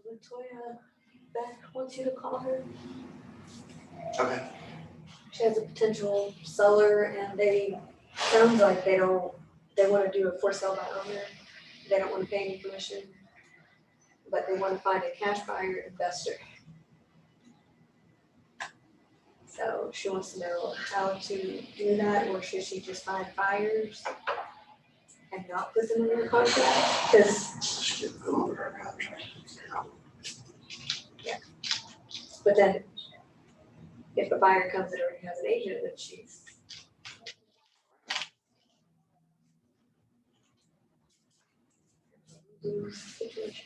Latoya Beck wants you to call her. Okay. She has a potential seller and sounds like they wanna do a for sale by owner. They don't wanna pay any commission, but they wanna find a cash buyer investor. So she wants to know how to do that, or should she just find buyers and not put them under contract? Cause, but then if a buyer comes that already has an agent, then she's. Situation.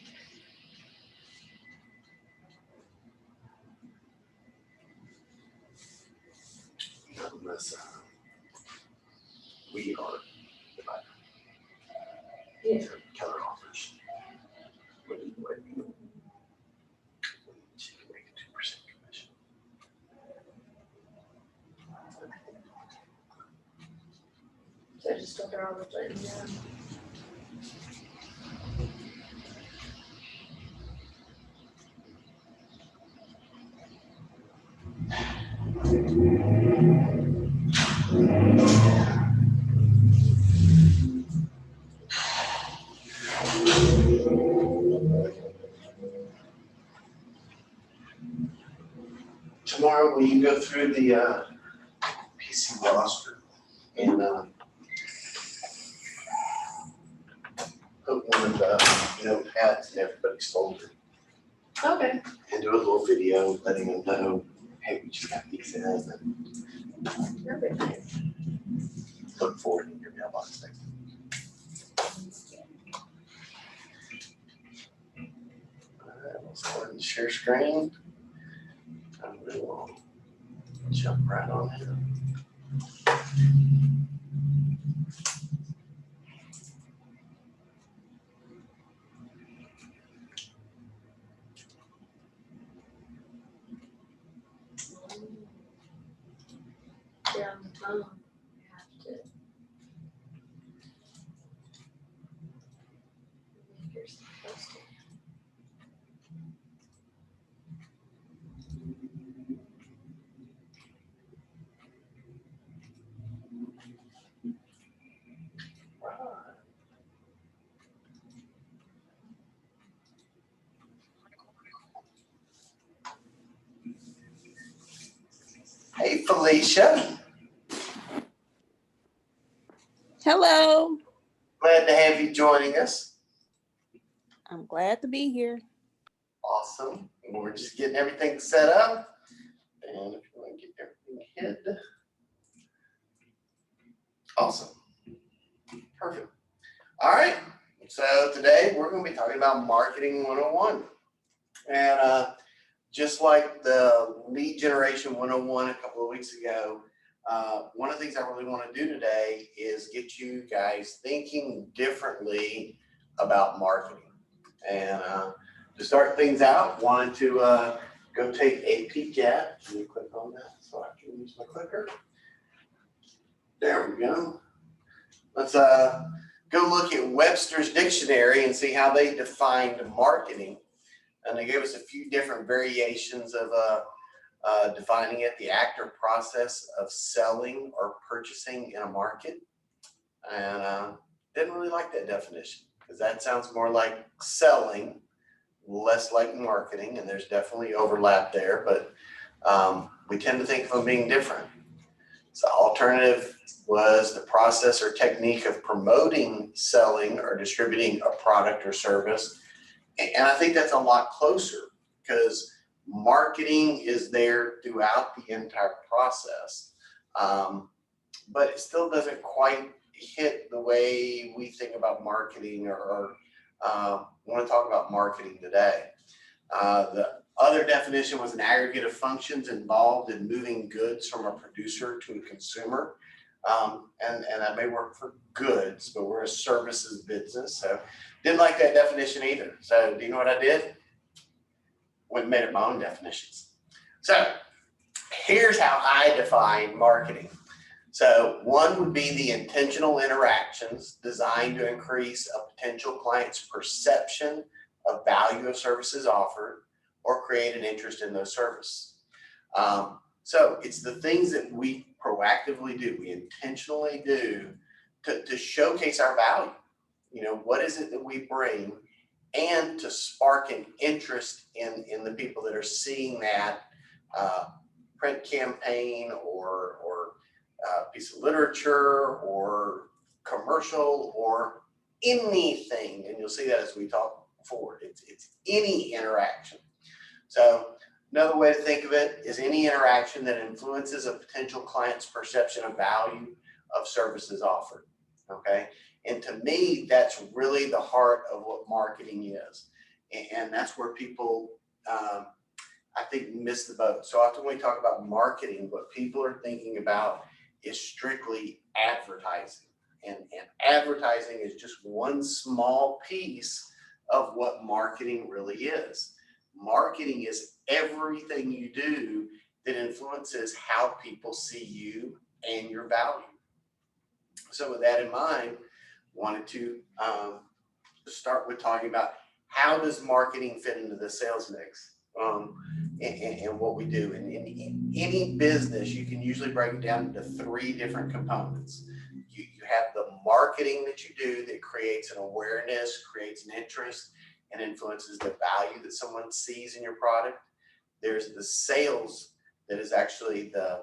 Unless we are the buyer. Yeah. Counter offers. She can make a 2% commission. So I just told her I was letting you know. Tomorrow, will you go through the PC roster and put one of the notepads in everybody's folder Okay. and do a little video letting them know, hey, we just got these in and Perfect. look forward in your mailbox next week. Alright, let's go ahead and share screen. I'm gonna jump right on in. They're on the phone. You have to. You're supposed to. Hey, Felicia. Hello. Glad to have you joining us. I'm glad to be here. Awesome. We're just getting everything set up. And if you want to get everything hid. Awesome. Perfect. All right. So today we're going to be talking about Marketing 101. And just like the Lead Generation 101 a couple of weeks ago, one of the things I really want to do today is get you guys thinking differently about marketing. And to start things out, wanted to go take a peek at, let me click on that so I can use my clicker. There we go. Let's go look at Webster's dictionary and see how they defined marketing. And they gave us a few different variations of defining it: the act or process of selling or purchasing in a market. And didn't really like that definition because that sounds more like selling, less like marketing, and there's definitely overlap there, but we tend to think of them being different. So alternative was the process or technique of promoting, selling, or distributing a product or service. And I think that's a lot closer because marketing is there throughout the entire process. But it still doesn't quite hit the way we think about marketing or want to talk about marketing today. The other definition was an aggregate of functions involved in moving goods from a producer to a consumer. And that may work for goods, but we're a services business, so didn't like that definition either. So do you know what I did? Went and made up my own definitions. So here's how I define marketing. So one would be the intentional interactions designed to increase a potential client's perception of value of services offered or create an interest in those services. So it's the things that we proactively do, we intentionally do to showcase our value. You know, what is it that we bring, and to spark an interest in the people that are seeing that print campaign or piece of literature or commercial or anything. And you'll see that as we talk forward. It's any interaction. So another way to think of it is any interaction that influences a potential client's perception of value of services offered. Okay. And to me, that's really the heart of what marketing is. And that's where people, I think, miss the boat. So often when we talk about marketing, what people are thinking about is strictly advertising. And advertising is just one small piece of what marketing really is. Marketing is everything you do that influences how people see you and your value. So with that in mind, wanted to start with talking about how does marketing fit into the sales mix, and what we do. And in any business, you can usually break it down into three different components. You have the marketing that you do that creates an awareness, creates an interest, and influences the value that someone sees in your product. There's the sales that is actually the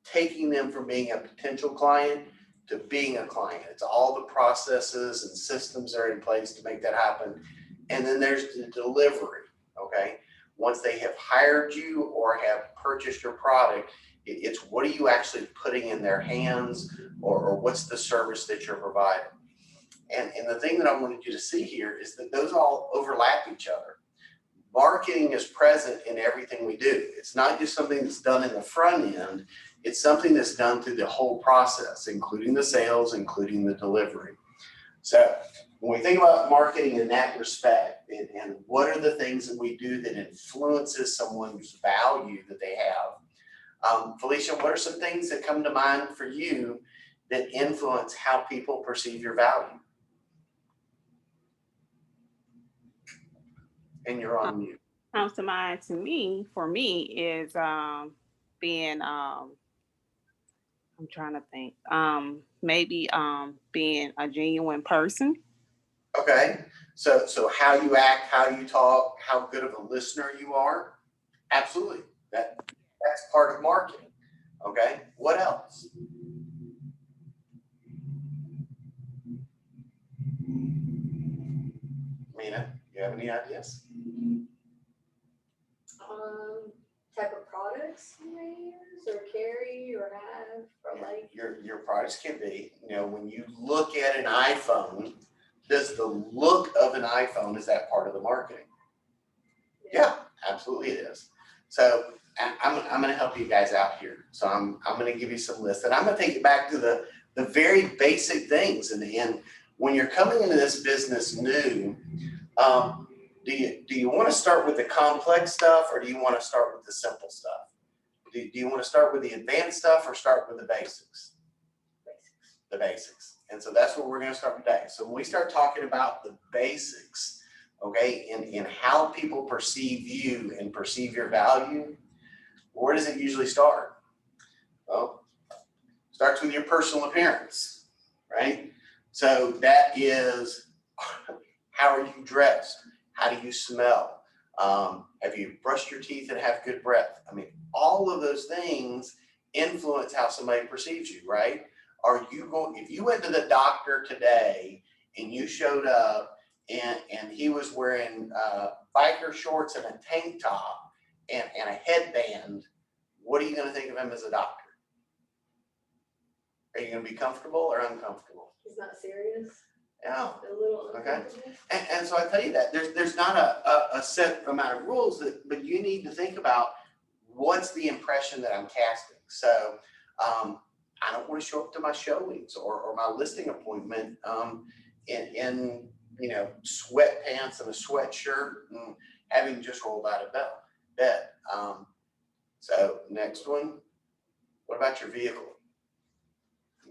taking them from being a potential client to being a client. It's all the processes and systems that are in place to make that happen. And then there's the delivery, okay? Once they have hired you or have purchased your product, it's what are you actually putting in their hands, or what's the service that you're providing? And the thing that I wanted you to see here is that those all overlap each other. Marketing is present in everything we do. It's not just something that's done in the front end. It's something that's done through the whole process, including the sales, including the delivery. So when we think about marketing in that respect, and what are the things that we do that influences someone's value that they have? Felicia, what are some things that come to mind for you that influence how people perceive your value? And you're on mute. Comes to mind for me is being I'm trying to think. Maybe being a genuine person. Okay. So how you act, how you talk, how good of a listener you are. Absolutely. That's part of marketing. Okay. What else? Mina, you have any ideas? Type of products you may use or carry or have, or like. Your products can be, when you look at an iPhone, does the look of an iPhone, is that part of the marketing? Yeah, absolutely it is. So I'm going to help you guys out here. So I'm going to give you some lists, and I'm going to take it back to the very basic things. And when you're coming into this business new, do you want to start with the complex stuff, or do you want to start with the simple stuff? Do you want to start with the advanced stuff or start with the basics? The basics. And so that's what we're going to start today. So when we start talking about the basics, okay, in how people perceive you and perceive your value, where does it usually start? Well, it starts with your personal appearance, right? So that is, how are you dressed? How do you smell? Have you brushed your teeth and have good breath? I mean, all of those things influence how somebody perceives you, right? If you went to the doctor today and you showed up and he was wearing biker shorts and a tank top and a headband, what are you going to think of him as a doctor? Are you gonna be comfortable or uncomfortable? He's not serious, Yeah. a little Okay. uncomfortable. And so I tell you that there's not a set amount of rules but you need to think about what's the impression that I'm casting. So I don't want to show up to my showings or my listing appointment in sweatpants and a sweatshirt and having just rolled out of bed. So next one, what about your vehicle?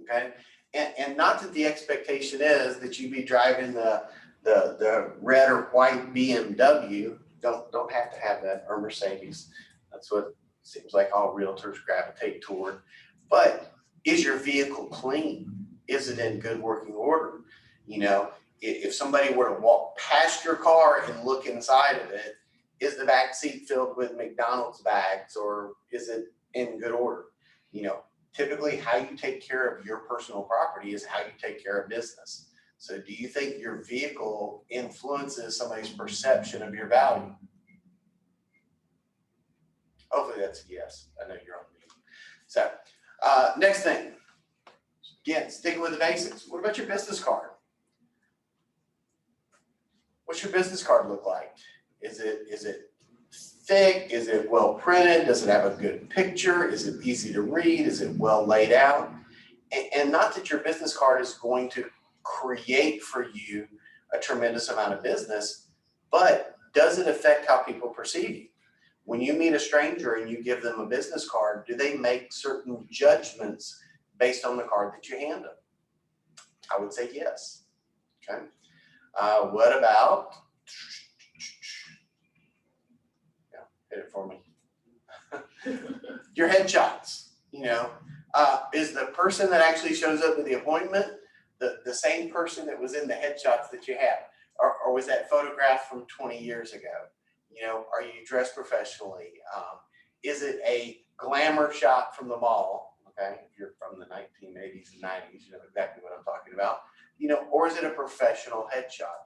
Okay, and not that the expectation is that you be driving the red or white BMW. Don't have to have that, or Mercedes. That's what it seems like all realtors gravitate toward. But is your vehicle clean? Is it in good working order? If somebody were to walk past your car and look inside of it, is the back seat filled with McDonald's bags or is it in good order? Typically how you take care of your personal property is how you take care of business. So do you think your vehicle influences somebody's perception of your value? Hopefully that's a yes. I know you're on mute. So next thing, again, sticking with the basics. What about your business card? What's your business card look like? Is it thick? Is it well printed? Does it have a good picture? Is it easy to read? Is it well laid out? And not that your business card is going to create for you a tremendous amount of business, but does it affect how people perceive you? When you meet a stranger and you give them a business card, do they make certain judgments based on the card that you hand them? I would say yes. Okay. What about, hit it for me. Your headshots, is the person that actually shows up at the appointment the same person that was in the headshots that you have? Or was that photograph from 20 years ago? Are you dressed professionally? Is it a glamour shot from the mall? Okay, if you're from the 1980s and 90s, you know exactly what I'm talking about. Or is it a professional headshot?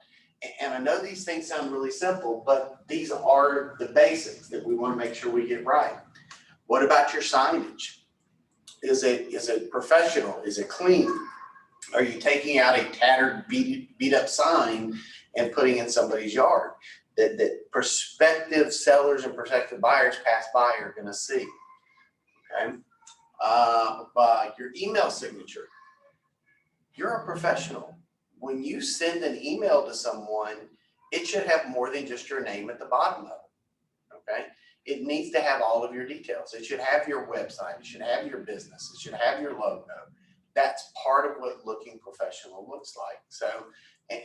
And I know these things sound really simple, but these are the basics that we want to make sure we get right. What about your signage? Is it professional? Is it clean? Are you taking out a tattered, beat up sign and putting in somebody's yard that prospective sellers and prospective buyers pass by are going to see? Okay. Your email signature. You're a professional. When you send an email to someone, it should have more than just your name at the bottom of it. Okay. It needs to have all of your details. It should have your website. It should have your business. It should have your logo. That's part of what looking professional looks like. So,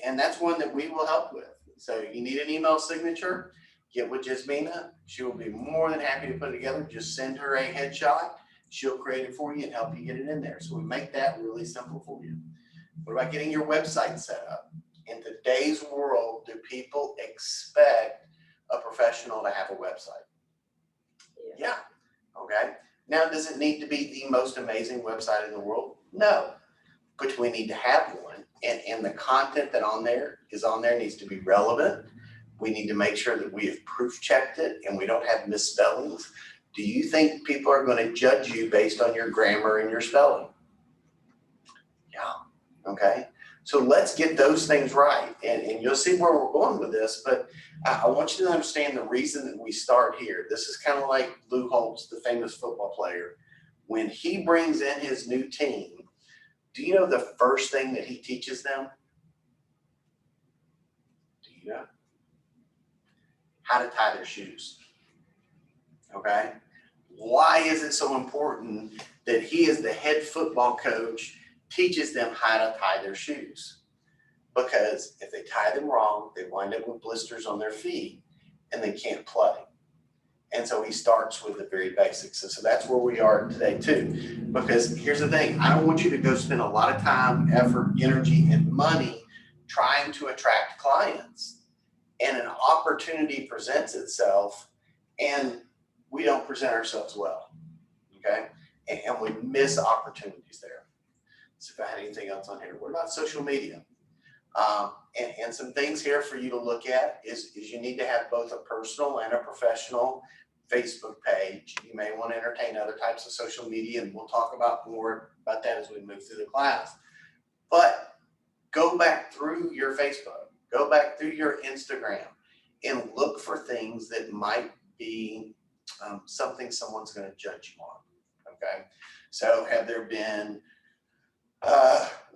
and that's one that we will help with. So you need an email signature, get with Jasmina. She will be more than happy to put it together. Just send her a headshot. She'll create it for you and help you get it in there. So we make that really simple for you. What about getting your website set up? In today's world, do people expect a professional to have a website? Yeah. Okay. Now, does it need to be the most amazing website in the world? No. But we need to have one. And the content that is on there needs to be relevant. We need to make sure that we have proof checked it and we don't have misspellings. Do you think people are going to judge you based on your grammar and your spelling? Yeah. Okay. So let's get those things right. And you'll see where we're going with this, but I want you to understand the reason that we start here. This is kind of like Lou Holtz, the famous football player. When he brings in his new team, do you know the first thing that he teaches them? Do you know? How to tie their shoes. Okay? Why is it so important that he, as the head football coach, teaches them how to tie their shoes? Because if they tie them wrong, they wind up with blisters on their feet and they can't play. And so he starts with the very basics. So that's where we are today too. Because here's the thing, I don't want you to go spend a lot of time, effort, energy, and money trying to attract clients. And an opportunity presents itself and we don't present ourselves well, okay? And we miss opportunities there. So if I had anything else on here, what about social media? And some things here for you to look at is you need to have both a personal and a professional Facebook page. You may want to entertain other types of social media, and we'll talk about more about that as we move through the class. But go back through your Facebook, go back through your Instagram, and look for things that might be something someone's going to judge you on. Okay, so have there been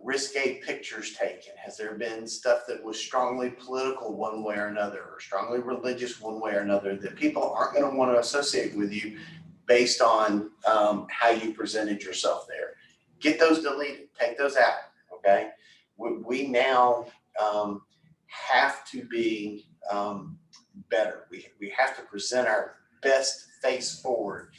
risque pictures taken? Has there been stuff that was strongly political one way or another, or strongly religious one way or another, that people aren't going to want to associate with you based on how you presented yourself there? Get those deleted, take those out. Okay, we now have to be better. We have to present our best face forward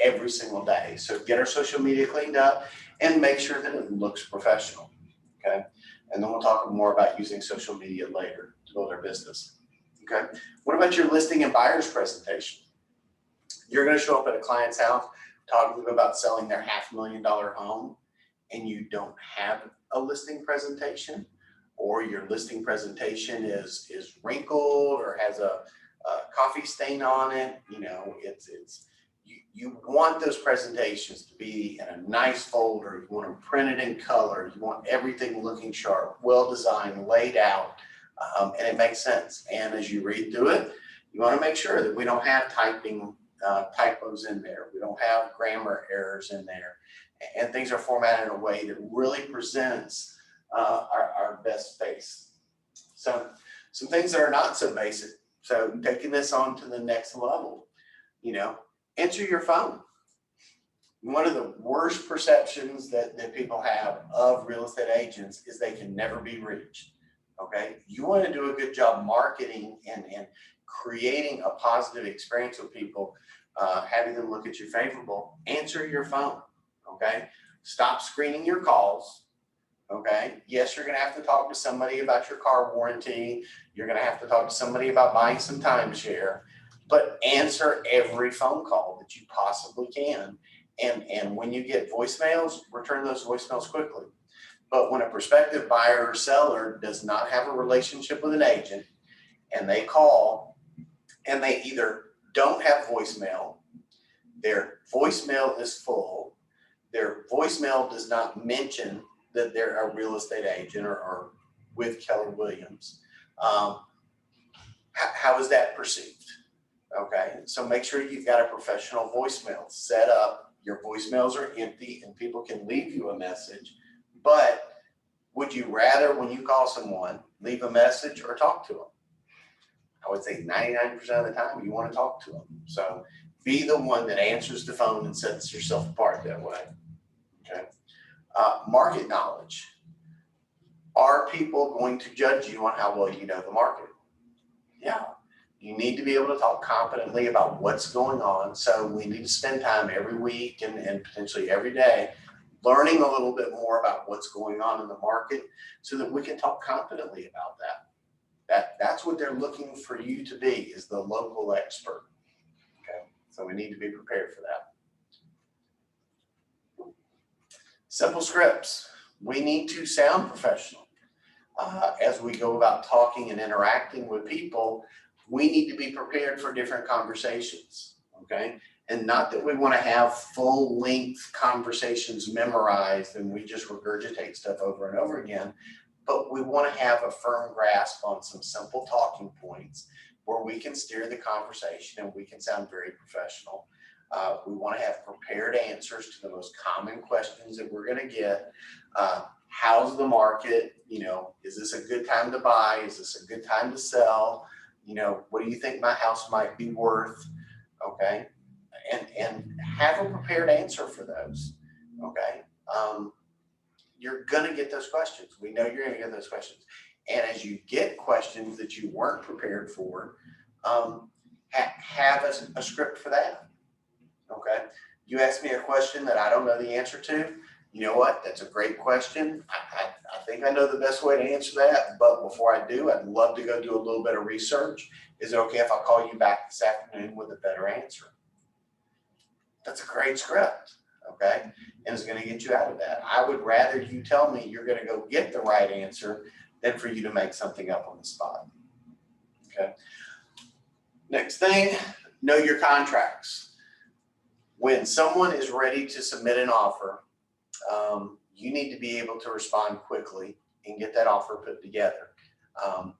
every single day. So get our social media cleaned up and make sure that it looks professional. Okay, and then we'll talk more about using social media later to build our business. Okay, what about your listing and buyer's presentation? You're going to show up at a client's house talking to them about selling their $500,000 home, and you don't have a listing presentation, or your listing presentation is wrinkled or has a coffee stain on it. You know, you want those presentations to be in a nice folder. You want them printed in color. You want everything looking sharp, well designed, laid out, and it makes sense. And as you read through it, you want to make sure that we don't have typos in there. We don't have grammar errors in there, and things are formatted in a way that really presents our best face. So some things that are not so basic. So taking this on to the next level, you know, answer your phone. One of the worst perceptions that people have of real estate agents is they can never be reached. Okay, you want to do a good job marketing and creating a positive experience with people, having them look at you favorable. Answer your phone. Okay, stop screening your calls. Okay, yes, you're going to have to talk to somebody about your car warranty. You're going to have to talk to somebody about buying some timeshare, but answer every phone call that you possibly can. And when you get voicemails, return those voicemails quickly. But when a prospective buyer or seller does not have a relationship with an agent, and they call and they either don't have voicemail, their voicemail is full, their voicemail does not mention that they're a real estate agent or with Keller Williams, how is that perceived? Okay, so make sure you've got a professional voicemail set up. Your voicemails are empty and people can leave you a message, but would you rather, when you call someone, leave a message or talk to them? I would say 99% of the time you want to talk to them. So be the one that answers the phone and sets yourself apart that way. Okay. Market knowledge. Are people going to judge you on how well you know the market? Yeah. You need to be able to talk competently about what's going on. So we need to spend time every week and potentially every day learning a little bit more about what's going on in the market so that we can talk competently about that. That's what they're looking for you to be, is the local expert. Okay, so we need to be prepared for that. Simple scripts. We need to sound professional. As we go about talking and interacting with people, we need to be prepared for different conversations, okay? And not that we want to have full length conversations memorized and we just regurgitate stuff over and over again, but we want to have a firm grasp on some simple talking points where we can steer the conversation and we can sound very professional. We want to have prepared answers to the most common questions that we're going to get. How's the market? You know, is this a good time to buy? Is this a good time to sell? You know, what do you think my house might be worth? Okay. And have a prepared answer for those. Okay. You're going to get those questions. We know you're going to get those questions. And as you get questions that you weren't prepared for, have a script for that. Okay. You ask me a question that I don't know the answer to. You know what? That's a great question. I think I know the best way to answer that. But before I do, I'd love to go do a little bit of research. Is it okay if I call you back this afternoon with a better answer? That's a great script. Okay. And it's going to get you out of that. I would rather you tell me you're going to go get the right answer than for you to make something up on the spot. Okay. Next thing, Know your contracts. When someone is ready to submit an offer, you need to be able to respond quickly and get that offer put together.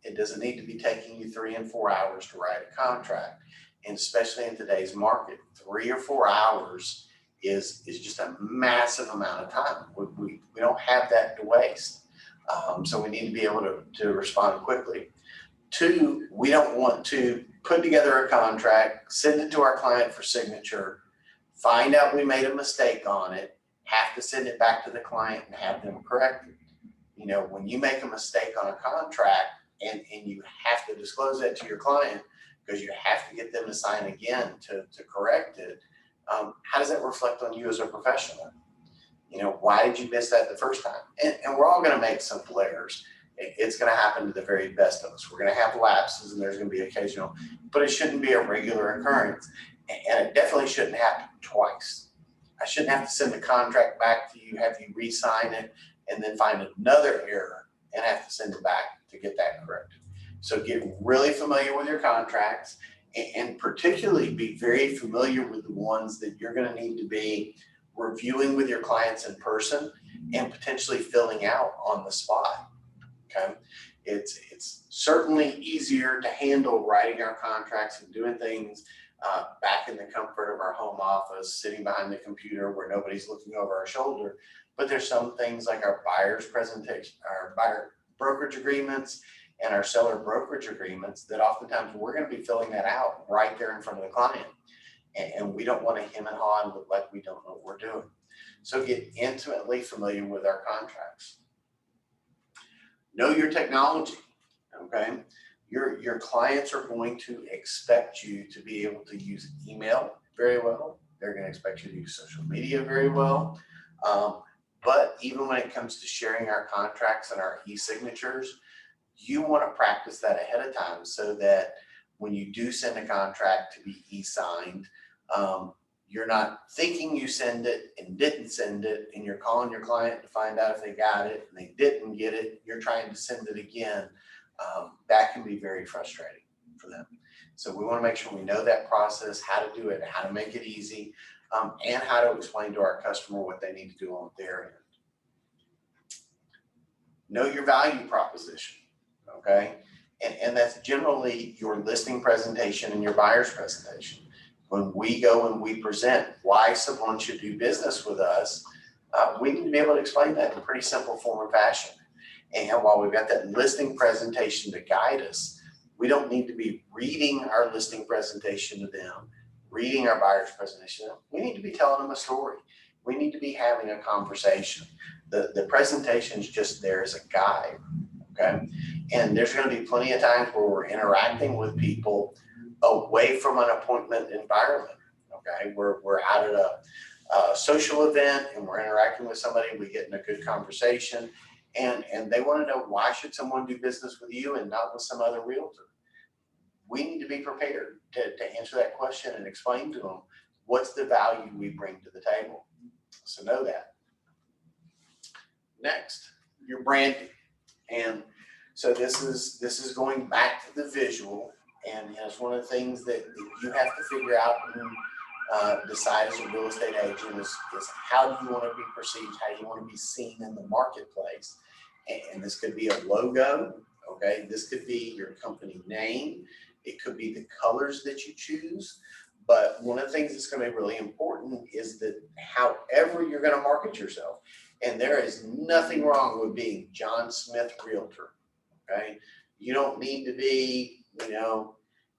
It doesn't need to be taking you 3 and 4 hours to write a contract. And especially in today's market, 3 or 4 hours is just a massive amount of time. We don't have that to waste. So we need to be able to respond quickly. 2, we don't want to put together a contract, send it to our client for signature, find out we made a mistake on it, have to send it back to the client and have them correct it. You know, when you make a mistake on a contract and you have to disclose that to your client because you have to get them to sign again to correct it, how does that reflect on you as a professional? You know, why did you miss that the first time? And we're all going to make simple errors. It's going to happen to the very best of us. We're going to have lapses and there's going to be occasional, but it shouldn't be a regular occurrence. And it definitely shouldn't happen twice. I shouldn't have to send the contract back to you, have you re-sign it, and then find another error and have to send it back to get that corrected. So get really familiar with your contracts and particularly be very familiar with the ones that you're going to need to be reviewing with your clients in person and potentially filling out on the spot. Okay, it's certainly easier to handle writing our contracts and doing things back in the comfort of our home office, sitting behind the computer where nobody's looking over our shoulder. But there's some things like our buyer's presentation, our buyer brokerage agreements, and our seller brokerage agreements that oftentimes we're going to be filling that out right there in front of the client. And we don't want to hem and haw and look like we don't know what we're doing. So get intimately familiar with our contracts. Know your technology, okay? Your clients are going to expect you to be able to use email very well. They're going to expect you to use social media very well. But even when it comes to sharing our contracts and our e-signatures, you want to practice that ahead of time so that when you do send a contract to be e-signed, you're not thinking you send it and didn't send it, and you're calling your client to find out if they got it and they didn't get it. You're trying to send it again. That can be very frustrating for them. So we want to make sure we know that process, how to do it, how to make it easy, and how to explain to our customer what they need to do on their end. Know your value proposition, okay? And that's generally your listing presentation and your buyer's presentation. When we go and we present why someone should do business with us, we need to be able to explain that in a pretty simple form and fashion. And while we've got that listing presentation to guide us, we don't need to be reading our listing presentation to them, reading our buyer's presentation. We need to be telling them a story. We need to be having a conversation. The presentation is just there as a guide, okay? And there's going to be plenty of times where we're interacting with people away from an appointment environment, okay? We're out at a social event and we're interacting with somebody, we get in a good conversation, and they want to know, why should someone do business with you and not with some other realtor? We need to be prepared to answer that question and explain to them what's the value we bring to the table. So know that. Next, your branding. And so this is going back to the visual, and it's one of the things that you have to figure out and decide as a real estate agent is how do you want to be perceived, how do you want to be seen in the marketplace. And this could be a logo, okay? This could be your company name. It could be the colors that you choose. But one of the things that's going to be really important is that however you're going to market yourself. And there is nothing wrong with being John Smith Realtor, okay? You don't need to be,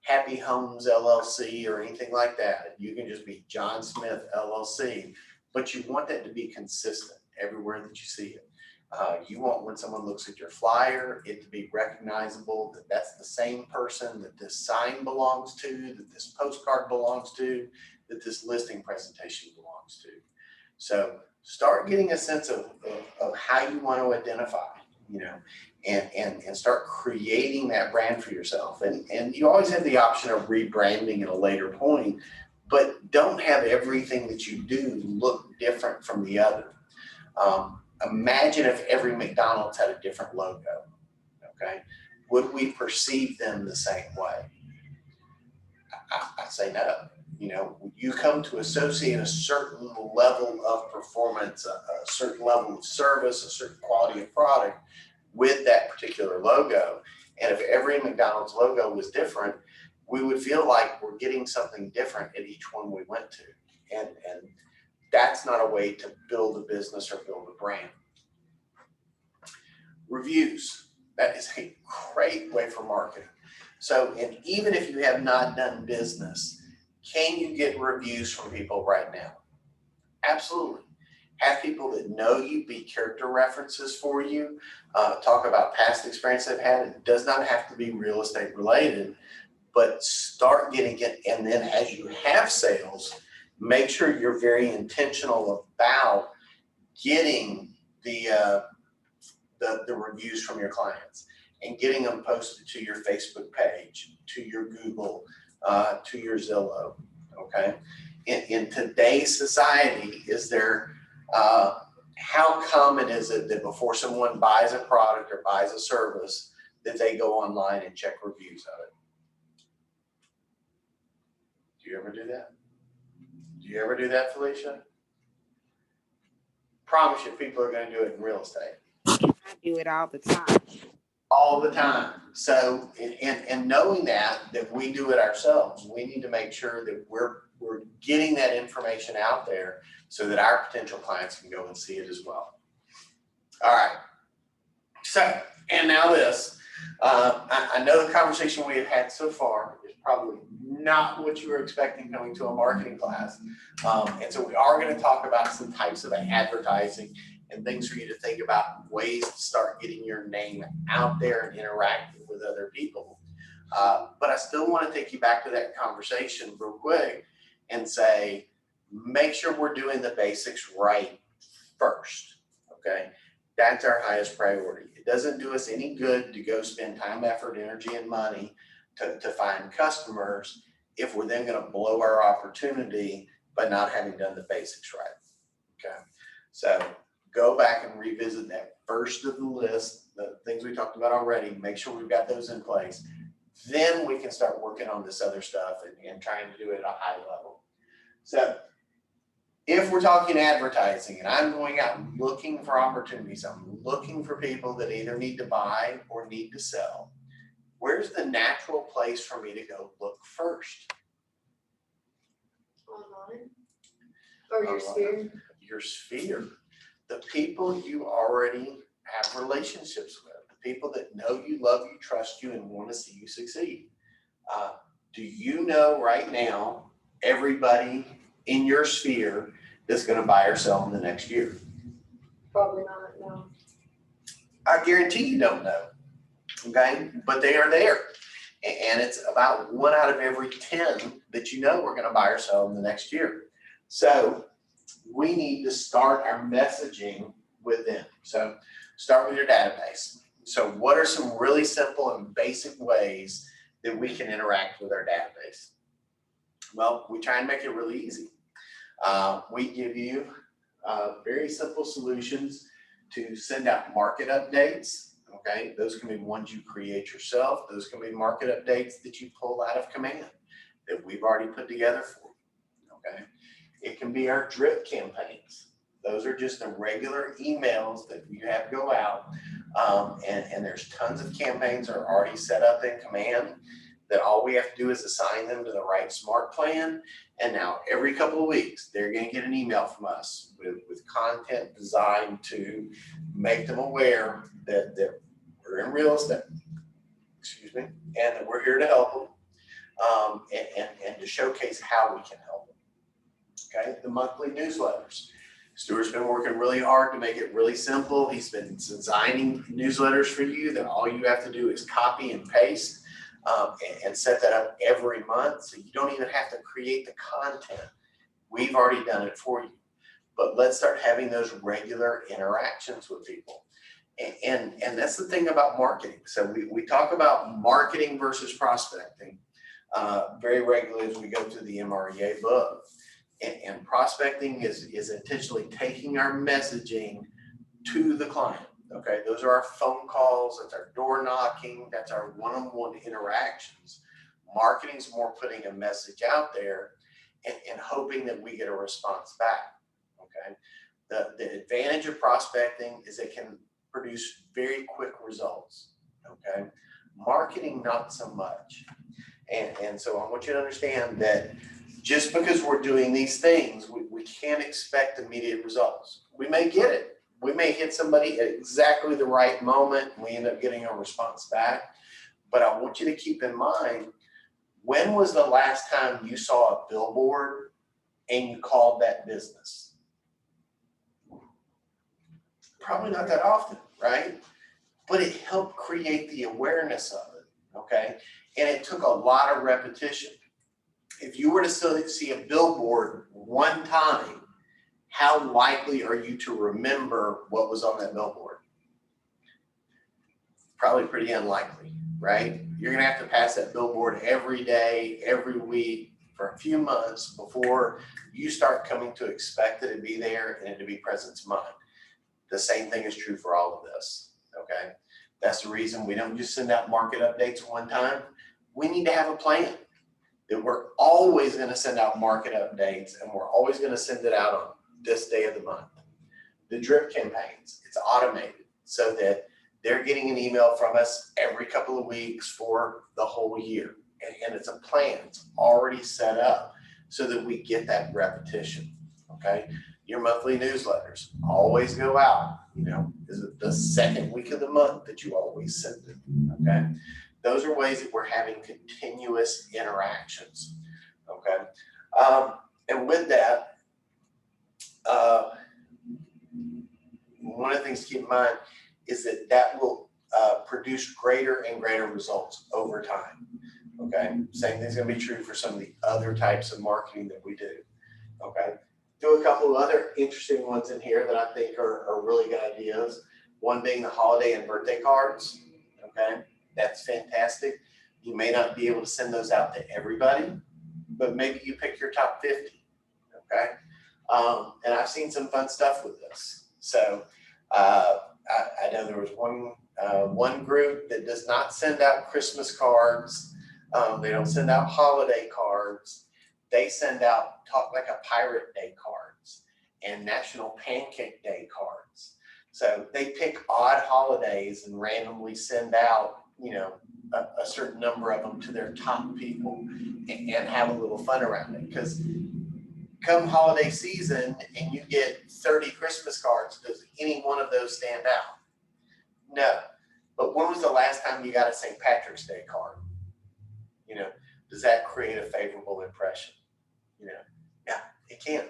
Happy Homes LLC or anything like that. You can just be John Smith LLC, but you want that to be consistent everywhere that you see it. You want, when someone looks at your flyer, it to be recognizable that that's the same person that this sign belongs to, that this postcard belongs to, that this listing presentation belongs to. So start getting a sense of how you want to identify, and start creating that brand for yourself. And you always have the option of rebranding at a later point, but don't have everything that you do look different from the other. Imagine if every McDonald's had a different logo, okay? Would we perceive them the same way? I say no. You know, you come to associate a certain level of performance, a certain level of service, a certain quality of product with that particular logo. And if every McDonald's logo was different, we would feel like we're getting something different at each one we went to. And that's not a way to build a business or build a brand. Reviews, that is a great way for marketing. So, and even if you have not done business, can you get reviews from people right now? Absolutely. Have people that know you be character references for you, talk about past experience they've had. It does not have to be real estate related, but start getting it. And then as you have sales, make sure you're very intentional about getting the reviews from your clients and getting them posted to your Facebook page, to your Google, to your Zillow, okay? In today's society, is there, how common is it that before someone buys a product or buys a service, that they go online and check reviews of it? Do you ever do that? Do you ever do that, Felicia? Promise you people are gonna do it in real estate. I do it all the time. All the time. So, and knowing that we do it ourselves, we need to make sure that we're getting that information out there so that our potential clients can go and see it as well. All right. So, and now this, I know the conversation we have had so far is probably not what you were expecting coming to a marketing class. And so we are going to talk about some types of advertising and things for you to think about, ways to start getting your name out there and interacting with other people. But I still want to take you back to that conversation real quick and say, make sure we're doing the basics right first, okay? That's our highest priority. It doesn't do us any good to go spend time, effort, energy, and money to find customers if we're then going to blow our opportunity by not having done the basics right, okay? So go back and revisit that first of the list, the things we talked about already, make sure we've got those in place. Then we can start working on this other stuff and trying to do it at a high level. So if we're talking advertising and I'm going out looking for opportunities, I'm looking for people that either need to buy or need to sell, where's the natural place for me to go look first? Online? Or your sphere? Your sphere. The people you already have relationships with, the people that know you, love you, trust you, and want to see you succeed. Do you know right now everybody in your sphere that's going to buy or sell in the next year? Probably not, no. I guarantee you don't know, okay? But they are there. And it's about 1 out of every 10 that you know we're going to buy or sell in the next year. So we need to start our messaging with them. So start with your database. So what are some really simple and basic ways that we can interact with our database? Well, we try and make it really easy. We give you very simple solutions to send out market updates. Okay, those can be ones you create yourself. Those can be market updates that you pull out of command that we've already put together for you. Okay, it can be our drip campaigns. Those are just the regular emails that you have go out, and there's tons of campaigns that are already set up in command that all we have to do is assign them to the right smart plan. And now every couple of weeks, they're going to get an email from us with content designed to make them aware that we're in real estate, and that we're here to help them, and to showcase how we can help them. Okay, the monthly newsletters. Stuart's been working really hard to make it really simple. He's been designing newsletters for you that all you have to do is copy and paste. And set that up every month, so you don't even have to create the content. We've already done it for you. But let's start having those regular interactions with people. And that's the thing about marketing. So we talk about marketing versus prospecting very regularly as we go through the MREA book. And prospecting is intentionally taking our messaging to the client. Okay, those are our phone calls, that's our door knocking, that's our one-on-one interactions. Marketing is more putting a message out there and hoping that we get a response back. Okay. The advantage of prospecting is it can produce very quick results. Okay. Marketing, not so much. And so I want you to understand that just because we're doing these things, we can't expect immediate results. We may get it. We may hit somebody at exactly the right moment and we end up getting a response back. But I want you to keep in mind, when was the last time you saw a billboard and you called that business? Probably not that often, right? But it helped create the awareness of it, okay? And it took a lot of repetition. If you were to see a billboard one time, how likely are you to remember what was on that billboard? Probably pretty unlikely, right? You're gonna have to pass that billboard every day, every week for a few months before you start coming to expect it to be there and it to be present to mind. The same thing is true for all of this, okay? That's the reason we don't just send out market updates one time. We need to have a plan that we're always gonna send out market updates and we're always gonna send it out on this day of the month. The drip campaigns, it's automated so that they're getting an email from us every couple of weeks for the whole year. And it's a plan, it's already set up so that we get that repetition, okay? Your monthly newsletters always go out, you know, is it the second week of the month that you always send it, okay? Those are ways that we're having continuous interactions, okay? And with that, one of the things to keep in mind is that will produce greater and greater results over time, okay? Same thing's gonna be true for some of the other types of marketing that we do, okay? Do a couple of other interesting ones in here that I think are really good ideas. One being the holiday and birthday cards, okay? That's fantastic. You may not be able to send those out to everybody, but maybe you pick your top 50, okay? And I've seen some fun stuff with this. So I know there was one group that does not send out Christmas cards. They don't send out holiday cards. They send out Talk Like a Pirate Day cards and National Pancake Day cards. So they pick odd holidays and randomly send out, you know, a certain number of them to their top people and have a little fun around it. Because come holiday season and you get 30 Christmas cards, does any one of those stand out? No. But when was the last time you got a St. Patrick's Day card? You know, does that create a favorable impression? You know, yeah, it can.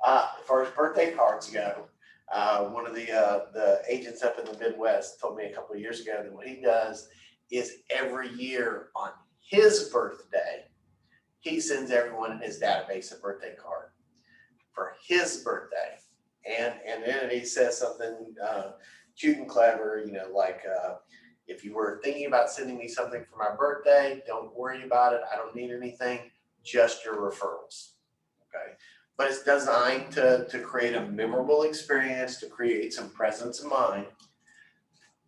As far as birthday cards go, one of the agents up in the Midwest told me a couple of years ago that what he does is every year on his birthday, he sends everyone in his database a birthday card for his birthday. And then he says something cute and clever, you know, like, if you were thinking about sending me something for my birthday, don't worry about it. I don't need anything, just your referrals, okay? But it's designed to create a memorable experience, to create some presence of mind.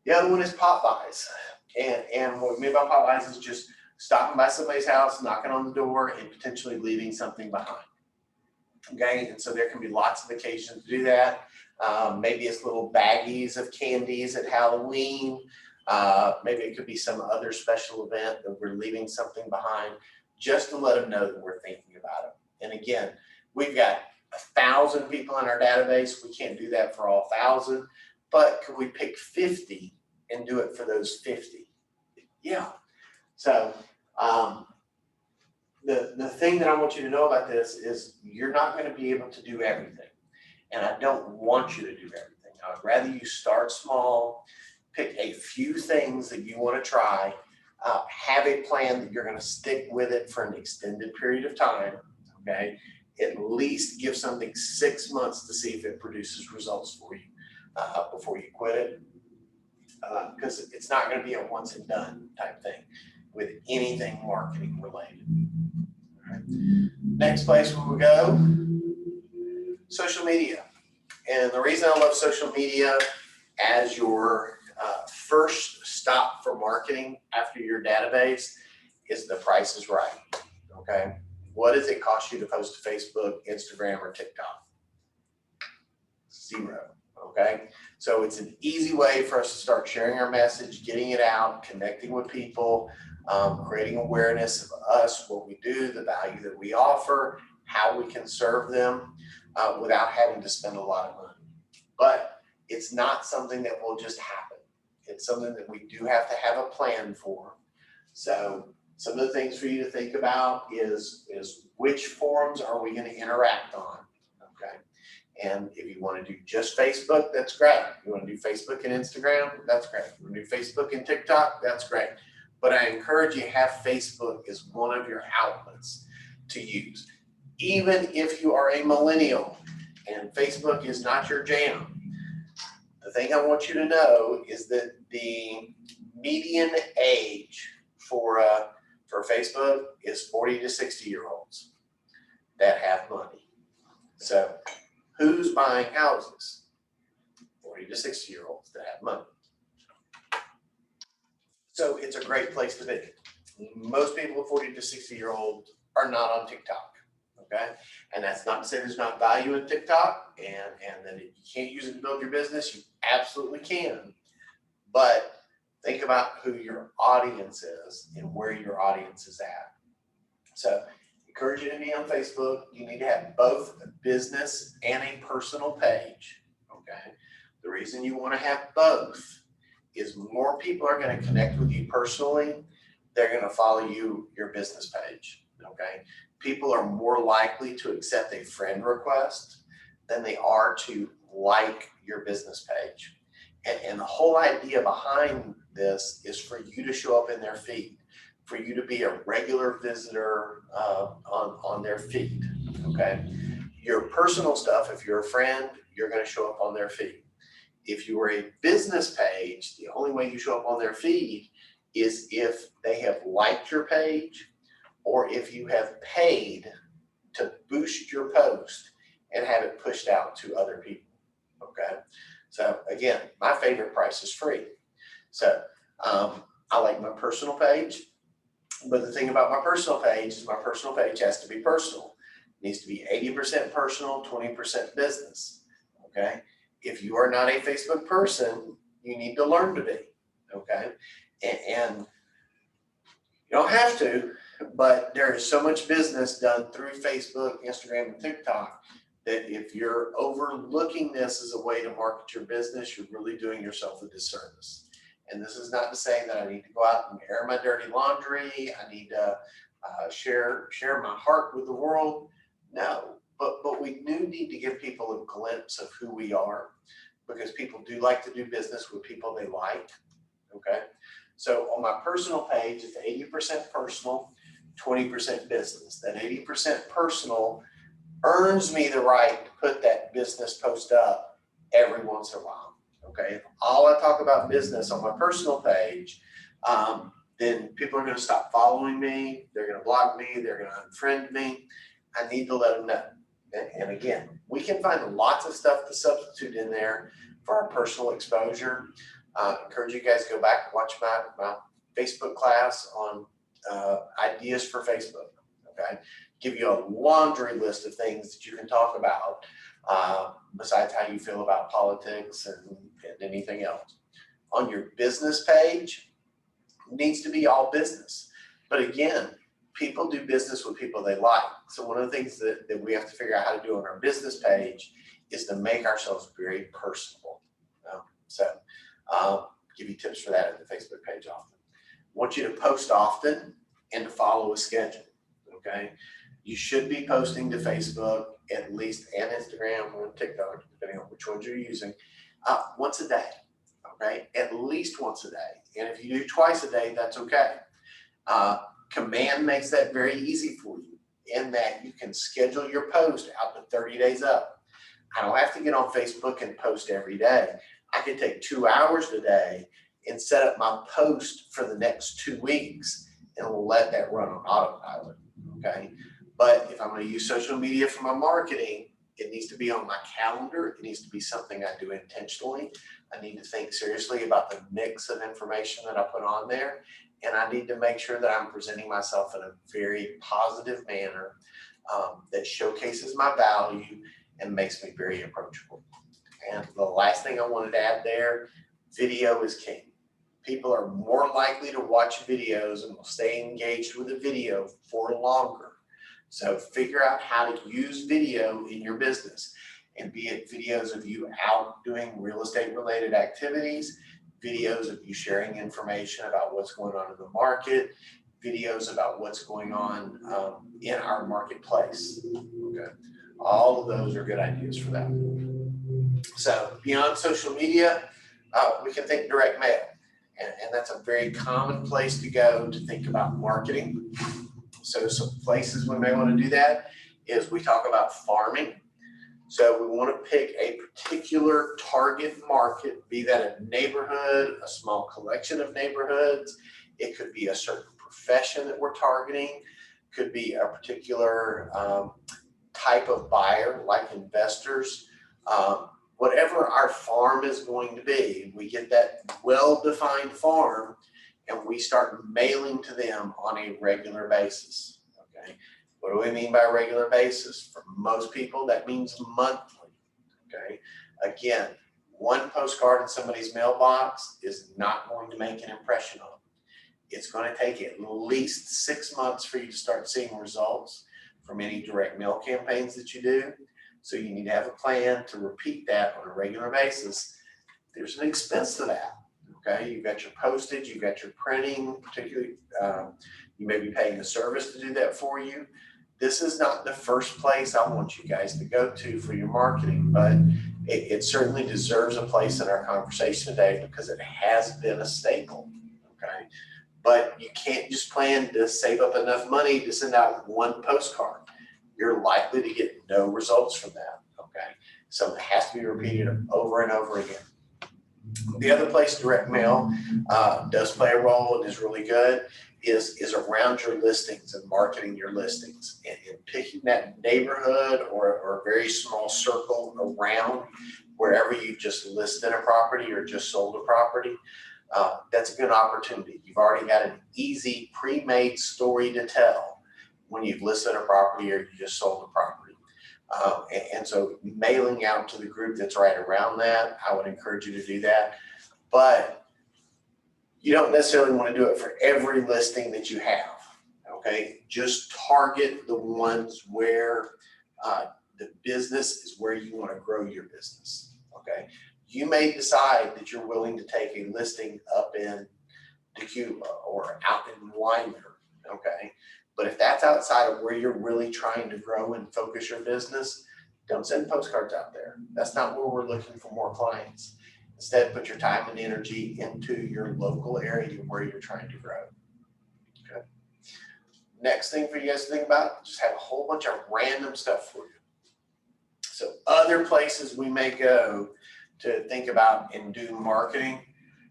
The other one is pop buys. And what we mean by pop buys is just stopping by somebody's house, knocking on the door, and potentially leaving something behind. Okay, and so there can be lots of occasions to do that. Maybe it's little baggies of candies at Halloween. Maybe it could be some other special event that we're leaving something behind, just to let them know that we're thinking about them. And again, we've got 1,000 people in our database. We can't do that for all 1,000, but could we pick 50 and do it for those 50? Yeah. So the thing that I want you to know about this is you're not going to be able to do everything. And I don't want you to do everything. I'd rather you start small, pick a few things that you want to try, have a plan that you're going to stick with it for an extended period of time, okay? At least give something 6 months to see if it produces results for you before you quit it. Because it's not going to be a once and done type thing with anything marketing related. All right. Next place we will go, social media. And the reason I love social media as your first stop for marketing after your database is the price is right, okay? What does it cost you to post to Facebook, Instagram, or TikTok? Zero, okay? So it's an easy way for us to start sharing our message, getting it out, connecting with people, creating awareness of us, what we do, the value that we offer, how we can serve them without having to spend a lot of money. But it's not something that will just happen. It's something that we do have to have a plan for. So some of the things for you to think about is which forums are we going to interact on, okay? And if you want to do just Facebook, that's great. If you want to do Facebook and Instagram, that's great. If you want to do Facebook and TikTok, that's great. But I encourage you to have Facebook as one of your outlets to use. Even if you are a millennial and Facebook is not your jam, the thing I want you to know is that the median age for Facebook is 40 to 60-year-olds that have money. So who's buying houses? 40 to 60-year-olds that have money. So it's a great place to be. Most people 40 to 60-year-olds are not on TikTok, okay? And that's not to say there's not value in TikTok and that you can't use it to build your business. You absolutely can. But think about who your audience is and where your audience is at. So encourage you to be on Facebook. You need to have both a business and a personal page, okay? The reason you want to have both is more people are going to connect with you personally. They're going to follow your business page, okay? People are more likely to accept a friend request than they are to like your business page. And the whole idea behind this is for you to show up in their feed, for you to be a regular visitor on their feed, okay? Your personal stuff, if you're a friend, you're going to show up on their feed. If you are a business page, the only way you show up on their feed is if they have liked your page or if you have paid to boost your post and have it pushed out to other people, okay? So again, my favorite price is free. So I like my personal page, but the thing about my personal page is my personal page has to be personal. It needs to be 80% personal, 20% business, okay? If you are not a Facebook person, you need to learn to be, okay? And you don't have to, but there is so much business done through Facebook, Instagram, and TikTok that if you're overlooking this as a way to market your business, you're really doing yourself a disservice. And this is not to say that I need to go out and air my dirty laundry. I need to share my heart with the world. No, but we do need to give people a glimpse of who we are, because people do like to do business with people they like, okay? So on my personal page, it's 80% personal, 20% business. That 80% personal earns me the right to put that business post up every once in a while, okay? If all I talk about business on my personal page, then people are going to stop following me. They're going to block me. They're going to unfriend me. I need to let them know. And again, we can find lots of stuff to substitute in there for our personal exposure. Encourage you guys to go back and watch my Facebook class on ideas for Facebook, okay? Give you a laundry list of things that you can talk about besides how you feel about politics and anything else. On your business page, it needs to be all business. But again, people do business with people they like. So one of the things that we have to figure out how to do on our business page is to make ourselves very personable. So give you tips for that at the Facebook page often. I want you to post often and to follow a schedule, okay? You should be posting to Facebook at least, and Instagram or TikTok, depending on which ones you're using, once a day, okay? At least once a day. And if you do twice a day, that's okay. Command makes that very easy for you in that you can schedule your post out to 30 days up. I don't have to get on Facebook and post every day. I can take 2 hours a day and set up my post for the next 2 weeks and let that run on autopilot, okay? But if I'm going to use social media for my marketing, it needs to be on my calendar. It needs to be something I do intentionally. I need to think seriously about the mix of information that I put on there. and I need to make sure that I'm presenting myself in a very positive manner that showcases my value and makes me very approachable. And the last thing I wanted to add there, video is king. People are more likely to watch videos and will stay engaged with a video for longer. So figure out how to use video in your business, and be it videos of you out doing real estate related activities, videos of you sharing information about what's going on in the market, videos about what's going on in our marketplace. Okay, all of those are good ideas for that. So beyond social media, we can think direct mail. And that's a very common place to go to think about marketing. So some places we may want to do that is we talk about farming. So we want to pick a particular target market, be that a neighborhood, a small collection of neighborhoods. It could be a certain profession that we're targeting, could be a particular type of buyer like investors. Whatever our farm is going to be, we get that well-defined farm and we start mailing to them on a regular basis, okay? What do we mean by regular basis? For most people, that means monthly, okay? Again, one postcard in somebody's mailbox is not going to make an impression on them. It's going to take at least 6 months for you to start seeing results from any direct mail campaigns that you do. So you need to have a plan to repeat that on a regular basis. There's an expense to that, okay? You've got your postage, you've got your printing, particularly you may be paying a service to do that for you. This is not the first place I want you guys to go to for your marketing, but it certainly deserves a place in our conversation today because it has been a staple, okay? But you can't just plan to save up enough money to send out one postcard. You're likely to get no results from that, okay? So it has to be repeated over and over again. The other place direct mail does play a role and is really good is around your listings and marketing your listings and picking that neighborhood or a very small circle around wherever you've just listed a property or just sold a property. That's a good opportunity. You've already got an easy pre-made story to tell when you've listed a property or you just sold a property. And so mailing out to the group that's right around that, I would encourage you to do that. But you don't necessarily want to do it for every listing that you have, okay? Just target the ones where the business is where you want to grow your business, okay? You may decide that you're willing to take a listing up in Decuba or out in Weimar, okay? But if that's outside of where you're really trying to grow and focus your business, don't send postcards out there. That's not where we're looking for more clients. Instead, put your time and energy into your local area where you're trying to grow. Okay. Next thing for you guys to think about, just have a whole bunch of random stuff for you. So other places we may go to think about and do marketing.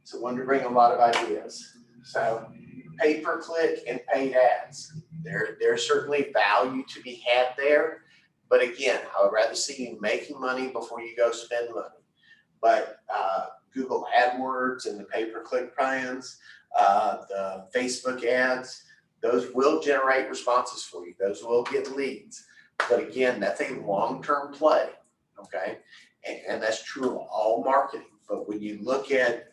So I wanted to bring a lot of ideas. So pay-per-click and paid ads. There's certainly value to be had there. But again, I would rather see you making money before you go spend money. But Google AdWords and the pay-per-click plans, the Facebook ads, those will generate responses for you. Those will get leads. But again, that's a long-term play, okay? And that's true of all marketing. But when you look at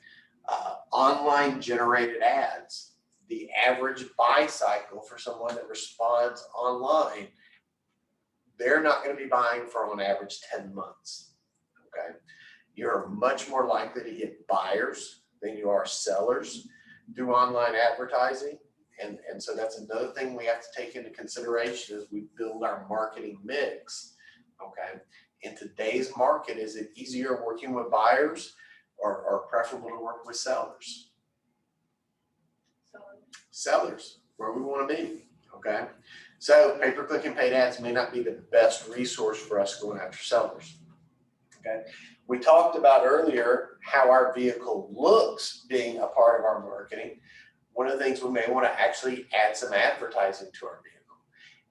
online generated ads, the average buy cycle for someone that responds online, they're not going to be buying for on average 10 months, okay? You're much more likely to get buyers than you are sellers through online advertising. And so that's another thing we have to take into consideration as we build our marketing mix, okay? In today's market, is it easier working with buyers or preferable to work with sellers? Sellers, where we want to be, okay? So pay-per-click and paid ads may not be the best resource for us going after sellers, okay? We talked about earlier how our vehicle looks being a part of our marketing. One of the things we may want to actually add some advertising to our vehicle.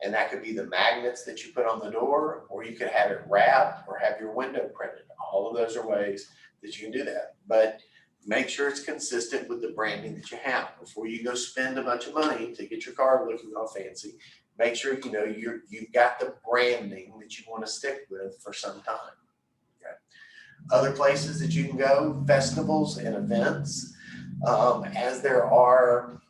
And that could be the magnets that you put on the door, or you could have it wrapped or have your window printed. All of those are ways that you can do that. But make sure it's consistent with the branding that you have. Before you go spend a bunch of money to get your card looking all fancy, make sure you know you've got the branding that you want to stick with for some time. Okay. Other places that you can go, festivals and events, as there are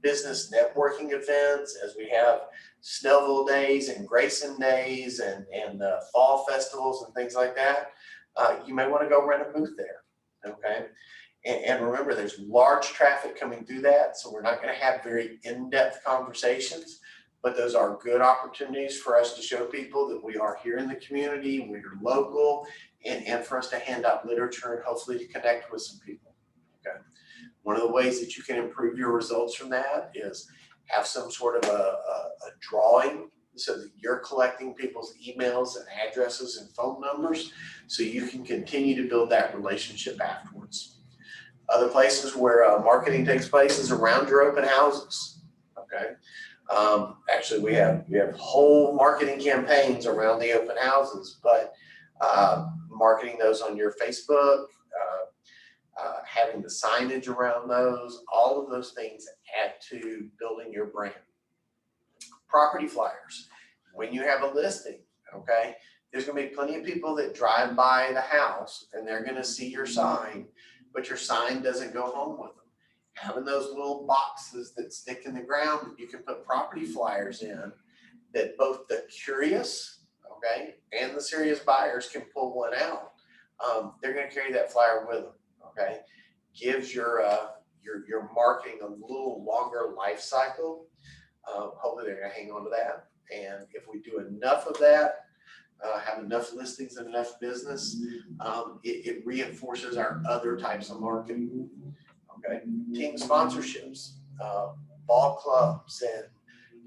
business networking events, as we have Snellville Days and Grayson Days and fall festivals and things like that, you may want to go rent a booth there. Okay. And remember, there's large traffic coming through that, so we're not going to have very in-depth conversations, but those are good opportunities for us to show people that we are here in the community, we're local, and for us to hand out literature and hopefully to connect with some people. Okay. One of the ways that you can improve your results from that is have some sort of a drawing so that you're collecting people's emails and addresses and phone numbers so you can continue to build that relationship afterwards. Other places where marketing takes place is around your open houses. Okay. Actually, we have whole marketing campaigns around the open houses, but marketing those on your Facebook, having the signage around those, all of those things add to building your brand. Property flyers. When you have a listing, okay, there's going to be plenty of people that drive by the house and they're going to see your sign, but your sign doesn't go home with them. Having those little boxes that stick in the ground that you can put property flyers in, that both the curious, okay, and the serious buyers can pull one out. They're going to carry that flyer with them. Okay, gives your marketing a little longer life cycle. Hopefully, they're going to hang on to that. And if we do enough of that, have enough listings and enough business, it reinforces our other types of marketing. Okay, team sponsorships, ball clubs, and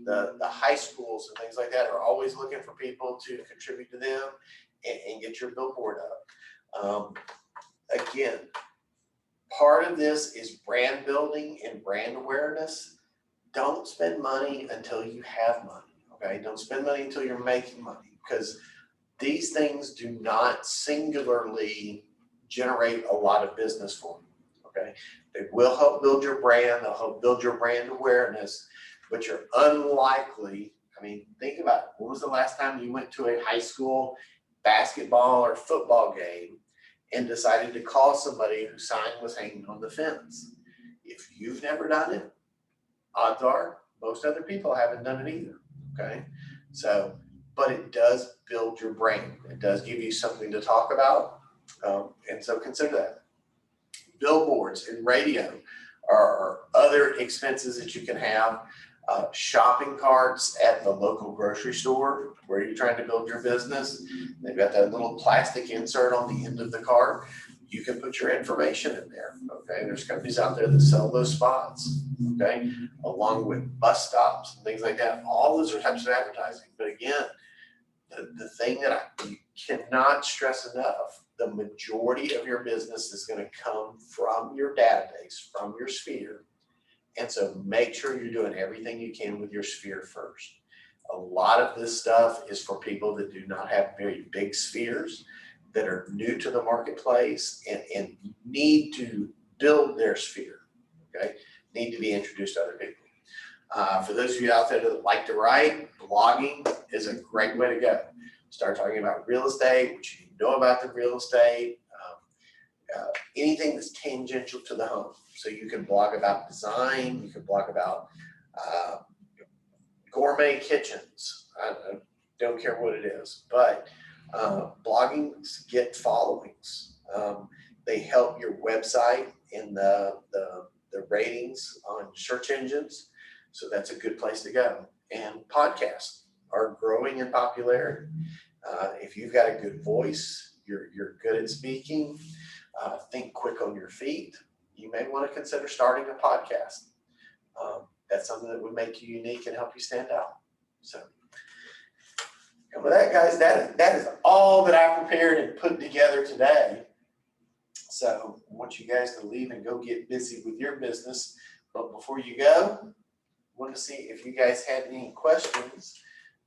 the high schools and things like that are always looking for people to contribute to them and get your billboard up. Again, part of this is brand building and brand awareness. Don't spend money until you have money. Okay, don't spend money until you're making money, because these things do not singularly generate a lot of business for you. Okay, they will help build your brand, they'll help build your brand awareness, but you're unlikely. I mean, think about it. When was the last time you went to a high school basketball or football game and decided to call somebody whose sign was hanging on the fence? If you've never done it, odds are most other people haven't done it either. Okay, so, but it does build your brand. It does give you something to talk about, and so consider that. Billboards and radio are other expenses that you can have. Shopping carts at the local grocery store where you're trying to build your business. They've got that little plastic insert on the end of the cart. You can put your information in there. Okay, there's companies out there that sell those spots. Okay, along with bus stops and things like that. All those are types of advertising. But again, the thing that you cannot stress enough, the majority of your business is going to come from your database, from your sphere. And so make sure you're doing everything you can with your sphere first. A lot of this stuff is for people that do not have very big spheres, that are new to the marketplace and need to build their sphere, okay? Need to be introduced to other people. For those of you out there that like to write, blogging is a great way to go. Start talking about real estate, what you know about the real estate, anything that's tangential to the home. So you can blog about design, you can blog about gourmet kitchens. I don't care what it is, but bloggings get followings. They help your website in the ratings on search engines. So that's a good place to go. And podcasts are growing in popularity. If you've got a good voice, you're good at speaking, think quick on your feet, you may want to consider starting a podcast. That's something that would make you unique and help you stand out. So, and with that, guys, that is all that I prepared and put together today. So I want you guys to leave and go get busy with your business. But before you go, I want to see if you guys had any questions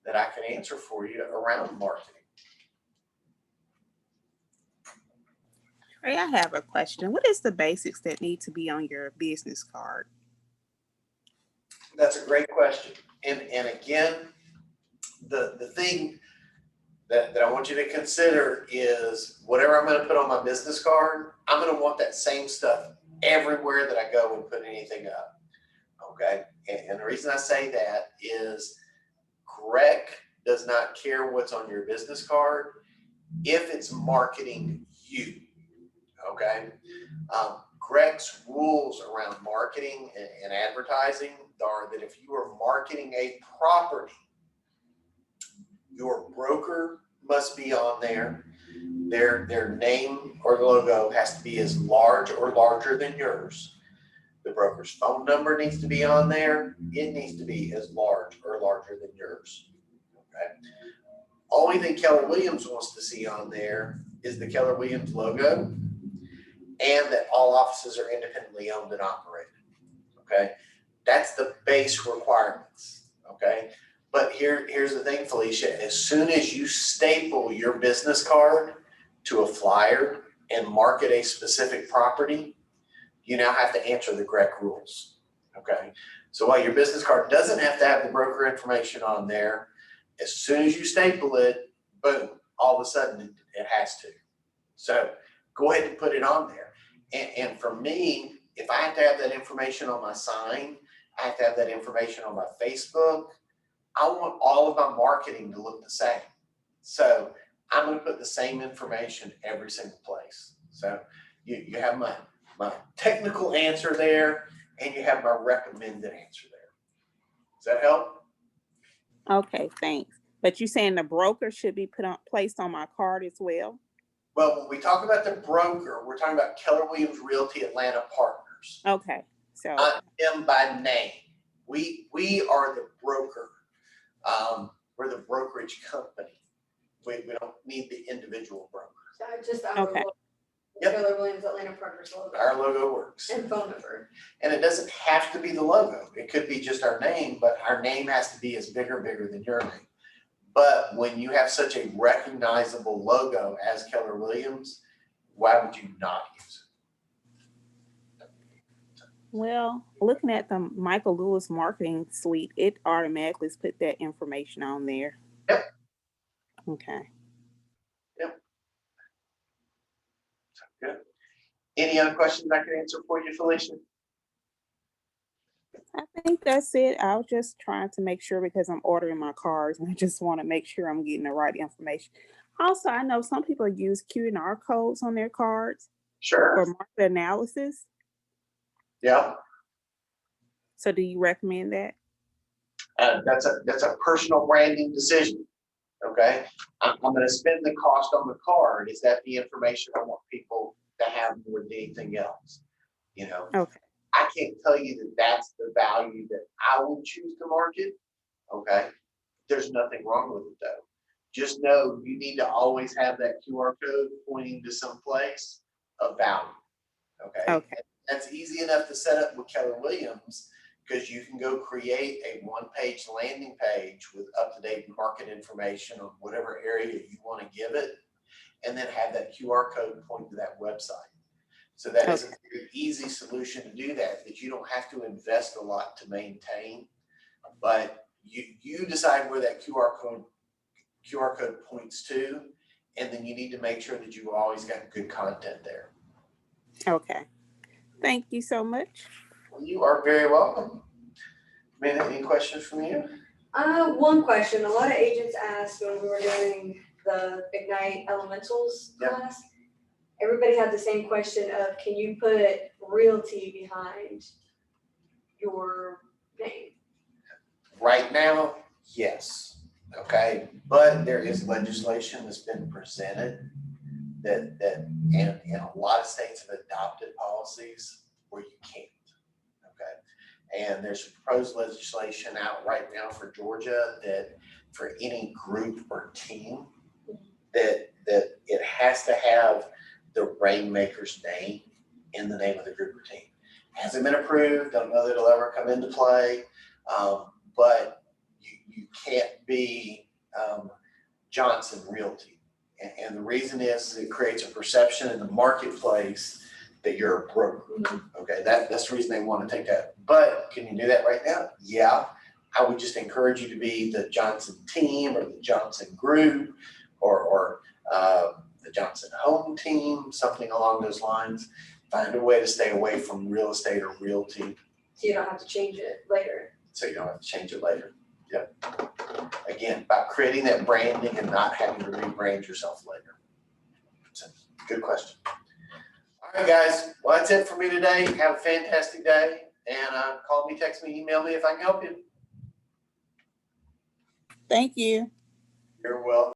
that I can answer for you around marketing. Trey, I have a question. What is the basics that need to be on your business card? That's a great question. And again, the thing that I want you to consider is whatever I'm gonna put on my business card, I'm gonna want that same stuff everywhere that I go and put anything up, okay? And the reason I say that is Greg does not care what's on your business card if it's marketing you, okay? Greg's rules around marketing and advertising are that if you are marketing a property, your broker must be on there. Their name or logo has to be as large or larger than yours. The broker's phone number needs to be on there. It needs to be as large or larger than yours. Okay. Only thing Keller Williams wants to see on there is the Keller Williams logo and that all offices are independently owned and operated. Okay. That's the base requirements. Okay. But here's the thing, Felicia, as soon as you staple your business card to a flyer and market a specific property, you now have to answer the Greg rules, okay? So while your business card doesn't have to have the broker information on there, as soon as you staple it, boom, all of a sudden it has to. So go ahead and put it on there. And for me, if I have to have that information on my sign, I have to have that information on my Facebook, I want all of my marketing to look the same. So I'm going to put the same information every single place. So you have my technical answer there, and you have my recommended answer there. Does that help? Okay, thanks. But you're saying the broker should be placed on my card as well? Well, when we talk about the broker, we're talking about Keller Williams Realty Atlanta Partners. Okay, so Not them by name. We are the broker. We're the brokerage company. We don't need the individual broker. So just our Okay. logo, Yep. Keller Williams Atlanta Partners logo. Our logo works. And phone number. And it doesn't have to be the logo. It could be just our name, but our name has to be as bigger than your name. But when you have such a recognizable logo as Keller Williams, why would you not use it? well, looking at the Michael Lewis marketing suite, it automatically put that information on there. Yep. Okay. Good. Any other questions I can answer for you, Felicia? I think that's it. I was just trying to make sure because I'm ordering my cards and I just want to make sure I'm getting the right information. Also, I know some people use QR codes on their cards Sure. for market analysis. Yeah. So do you recommend that? That's a personal branding decision. Okay. I'm going to spend the cost on the card. Is that the information I want people to have more than anything else? You know. Okay. I can't tell you that that's the value that I would choose to market. Okay. There's nothing wrong with it though. Just know you need to always have that QR code pointing to some place of value. Okay. Okay. That's easy enough to set up with Keller Williams because you can go create a one-page landing page with up-to-date market information on whatever area you want to give it, and then have that QR code point to that website. So that is a very easy solution to do that you don't have to invest a lot to maintain, but you decide where that QR code points to, and then you need to make sure that you've always got good content there. Okay. Thank you so much. Well, you are very welcome. Any questions from you? One question. A lot of agents asked when we were doing the Ignite Elementals class. Everybody had the same question of, can you put realty behind your name? Right now, yes. Okay, but there is legislation that's been presented that and a lot of states have adopted policies where you can't. Okay, and there's proposed legislation out right now for Georgia that for any group or team that it has to have the rainmaker's name in the name of the group or team. Hasn't been approved. Don't know that it'll ever come into play, but you can't be Johnson Realty And the reason is it creates a perception in the marketplace that you're a broker. Okay, that's the reason they want to take that. But can you do that right now? Yeah. I would just encourage you to be the Johnson team or the Johnson group or the Johnson home team, something along those lines. Find a way to stay away from real estate or realty. So you don't have to change it later. So you don't have to change it later. Yep. Again, about creating that branding and not having to rebrand yourself later. So, good question. All right, guys. Well, that's it for me today. Have a fantastic day. And call me, text me, email me if I can help you. Thank you. You're welcome.